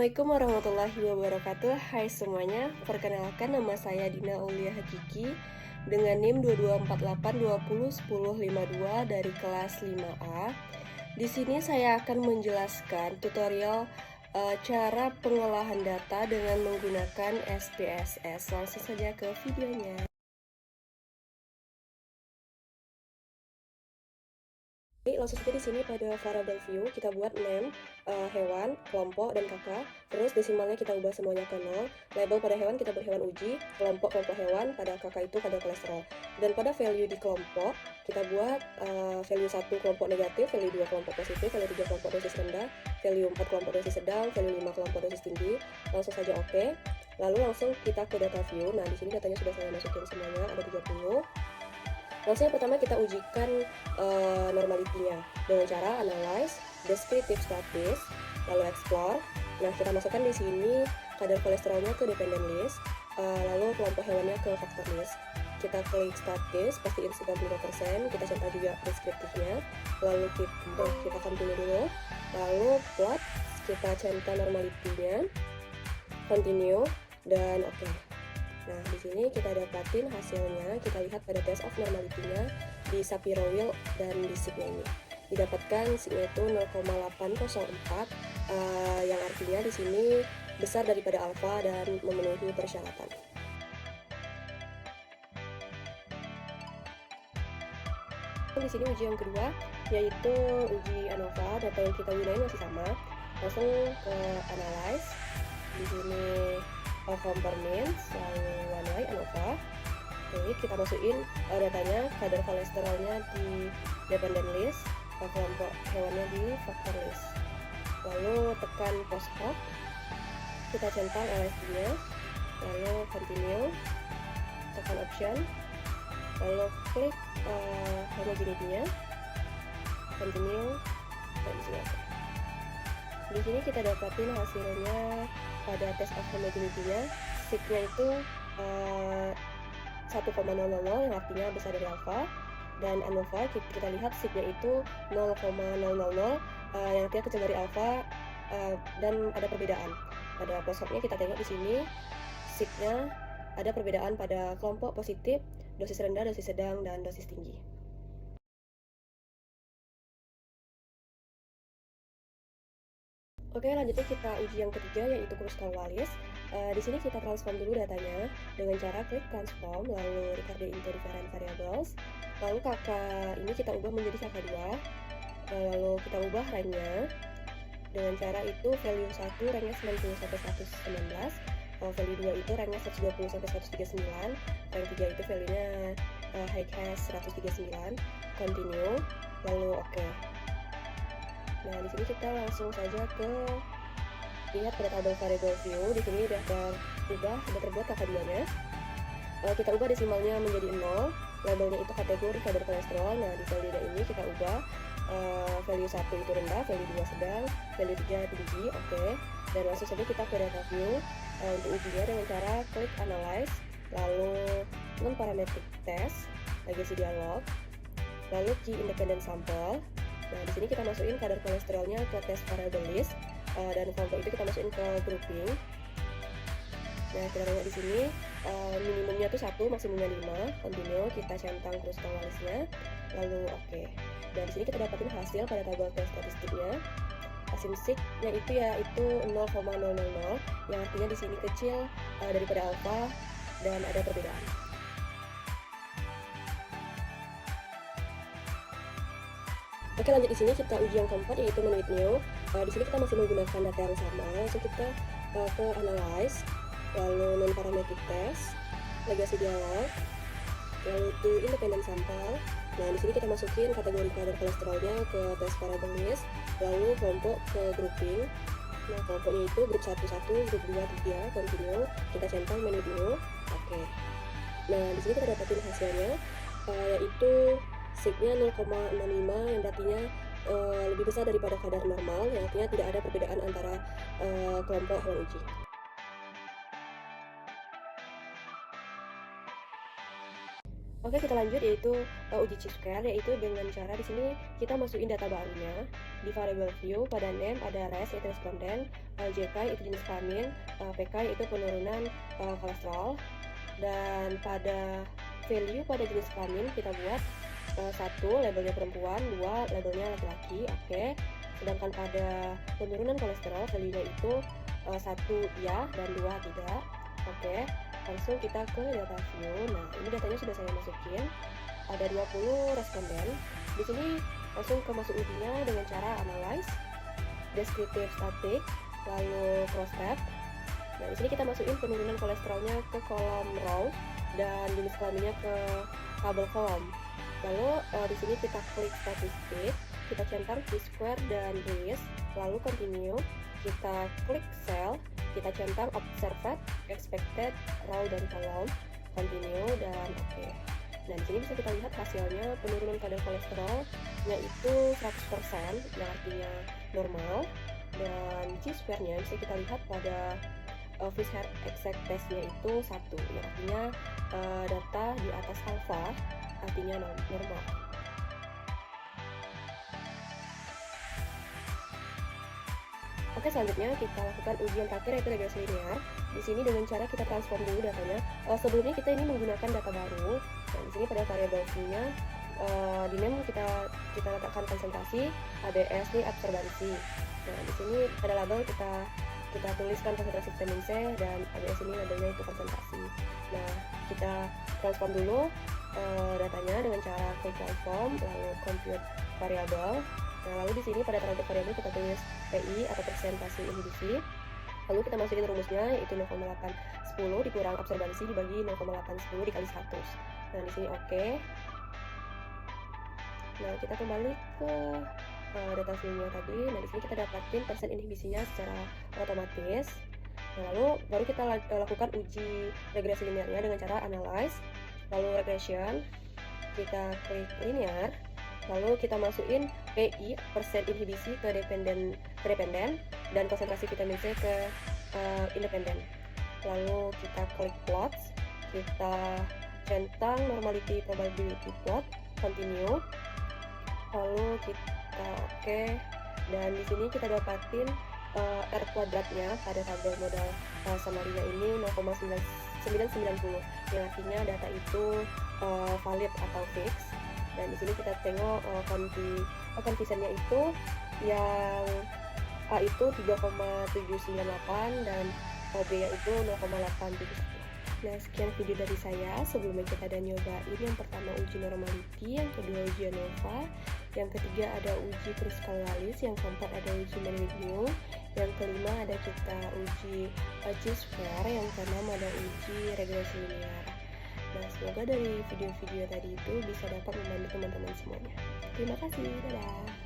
Assalamualaikum warahmatullahi wabarakatuh. Hai semuanya, perkenalkan nama saya Dina Aulia Hakiki dengan NIM 2248201052 dari kelas 5A. Di sini saya akan menjelaskan tutorial cara pengolahan data dengan menggunakan SPSS. Langsung saja ke videonya. Langsung saja di sini pada variable view kita buat name, hewan, kelompok, dan kakak. Terus desimalnya kita ubah semuanya ke 0. Label pada hewan kita beri hewan uji, kelompok hewan, pada kakak itu kadar kolesterol. Dan pada value di kelompok kita buat value 1 kelompok negatif, value 2 kelompok positif, value 3 kelompok dosis rendah, value 4 kelompok dosis sedang, value 5 kelompok dosis tinggi. Langsung saja oke. Lalu langsung kita ke data view. Nah, di sini datanya sudah saya masukin semuanya, ada 30. Langsung yang pertama kita ujikan normality-nya dengan cara analyze, descriptive status, lalu explore. Nah, kita masukkan di sini kadar kolesterolnya ke dependent list, lalu kelompok hewannya ke factor list. Kita klik status, pastiin 95%, kita centang juga deskriptifnya, lalu kita continue dulu, lalu plot, kita centang normality-nya, continue, dan oke. Nah, di sini kita dapatin hasilnya, kita lihat pada test of normality-nya di Shapiro Wheel dan di signya ini. Didapatkan signya itu 0,804, yang artinya di sini besar daripada alfa dan memenuhi persyaratan. Di sini uji yang kedua, yaitu uji ANOVA. Data yang kita gunain masih sama. Langsung ke analyze. Di sini components, lalu one way ANOVA. Oke, kita masukin datanya, kadar kolesterolnya di dependent list, kelompok hewannya di factor list. Lalu tekan post hoc, kita centang LSD-nya, lalu continue, tekan option, lalu klik homogeneity-nya, continue, dan di sini oke. Di sini kita dapatin hasilnya pada test of homogeneity-nya, signya itu 1,000 yang artinya besar dari alpha, dan ANOVA kita lihat signya itu 0,000 yang artinya kecil dari alpha, dan ada perbedaan. Pada post-hoc-nya kita tengok di sini signya ada perbedaan pada kelompok positif, dosis rendah, dosis sedang, dan dosis tinggi. Oke, lanjutnya kita uji yang ketiga, yaitu Kruskal Wallis. Di sini kita transform dulu datanya dengan cara klik transform, lalu record into different variables. Lalu kakak ini kita ubah menjadi kakak 2, lalu kita ubah rank-nya dengan cara itu value 1 ranknya 90 sampai 119, value 2 itu ranknya 120 sampai 139, rank 3 itu value-nya high has 139, continue, lalu oke. Nah, di sini kita langsung saja ke lihat pada tabel variable view. Di sini sudah terbuat kakak 2-nya. Kita ubah desimalnya menjadi 0, labelnya itu kategori kadar kolesterol. Nah, di value ini kita ubah value 1 itu rendah, value 2 sedang, value 3 tinggi, oke. Dan langsung saja kita ke data view untuk ujinya dengan cara klik analyze, lalu non-parametric test, legacy dialog, lalu key independent sample. Nah, di sini kita masukin kadar kolesterolnya ke test variable list, dan kelompok itu kita masukin ke grouping. Nah, kita lihat di sini minimumnya itu 1, maksimumnya 5. Continue, kita centang Kruskal Wallis-nya, lalu oke. Dan di sini kita dapatin hasil pada tabel tes statistiknya. Asimsik-nya itu yaitu 0,000, yang artinya di sini kecil daripada alfa dan ada perbedaan. Oke, lanjut di sini kita uji yang keempat, yaitu menit new. Di sini kita masih menggunakan data yang sama, langsung kita ke analyze, lalu non parametric test, legacy dialog, lalu to independent sample. Nah, di sini kita masukin kategori kadar kolesterolnya ke test variable list, lalu kelompok ke grouping. Nah, kelompoknya itu grup 1, grup 2, 3, continue, kita centang menit new, oke. Nah, di sini kita dapatin hasilnya, yaitu signya 0,65 yang artinya lebih besar daripada kadar normal, yang artinya tidak ada perbedaan antara kelompok hewan uji. Oke, kita lanjut yaitu uji chi-square, yaitu dengan cara di sini kita masukin data barunya di variable view. Pada name ada res yaitu responden, JK itu jenis kelamin, PK yaitu penurunan kolesterol, dan pada value pada jenis kelamin kita buat 1 labelnya perempuan, 2 labelnya laki-laki. Oke. Sedangkan pada penurunan kolesterol value-nya itu 1 iya dan 2 tidak. Oke. Langsung kita ke data view. Nah, ini datanya sudah saya masukin. Ada 20 responden. Di sini langsung ke masuk ujinya dengan cara analyze, descriptive static, lalu cross tab. Nah, di sini kita masukin penurunan kolesterolnya ke kolom row dan jenis kelaminnya ke tabel kolom. Lalu di sini kita klik statistik, kita centang chi-square dan list, lalu continue, kita klik cell, kita centang observed, expected, row dan column, continue, dan oke. Nah, di sini bisa kita lihat hasilnya penurunan kadar kolesterolnya itu 100%, yang artinya normal, dan chi-square-nya bisa kita lihat pada Fish-Head Exact Test-nya itu 1, yang artinya data di atas alpha, artinya normal. Oke, selanjutnya kita lakukan ujian terakhir yaitu regresi linear. Di sini dengan cara kita transform dulu datanya. Sebelumnya kita ini menggunakan data baru. Nah, di sini pada variabel V-nya di name kita letakkan konsentrasi, ABS ini absorbansi. Nah, di sini pada label kita tuliskan konsentrasi vitamin C dan ABS ini labelnya itu konsentrasi. Nah, kita transform dulu datanya dengan cara klik transform, lalu compute variabel. Nah, lalu di sini pada target variabel kita tulis PI atau persentase inhibisi. Lalu kita masukin rumusnya yaitu 0,810 dikurang absorbansi dibagi 0,810 dikali 100. Nah, di sini oke. Nah, kita kembali ke data view-nya tadi. Nah, di sini kita dapatin persen inhibisinya secara otomatis. Nah, lalu baru kita lakukan uji regresi linearnya dengan cara analyze, lalu regression, kita klik linear, lalu kita masukin PI persen inhibisi ke dependen dan konsentrasi vitamin C ke independen. Lalu kita klik plots, kita centang normality probability plot, continue, lalu kita oke, dan di sini kita dapatin R kuadratnya pada tabel modal summary-nya ini 0,990, yang artinya data itu valid atau fix. Dan di sini kita tengok confidence-nya itu yang A itu 3,798 dan B-nya itu 0,871. Nah, sekian video dari saya. Sebelumnya kita ada nyobain yang pertama uji normality, yang kedua uji ANOVA, yang ketiga ada uji Kruskal-Wallis, yang keempat ada uji Mann-Whitney, yang kelima ada kita uji chi-square, yang keenam ada uji regresi linear. Nah, semoga dari video-video tadi itu bisa dapat membantu teman-teman semuanya. Terima kasih, dadah!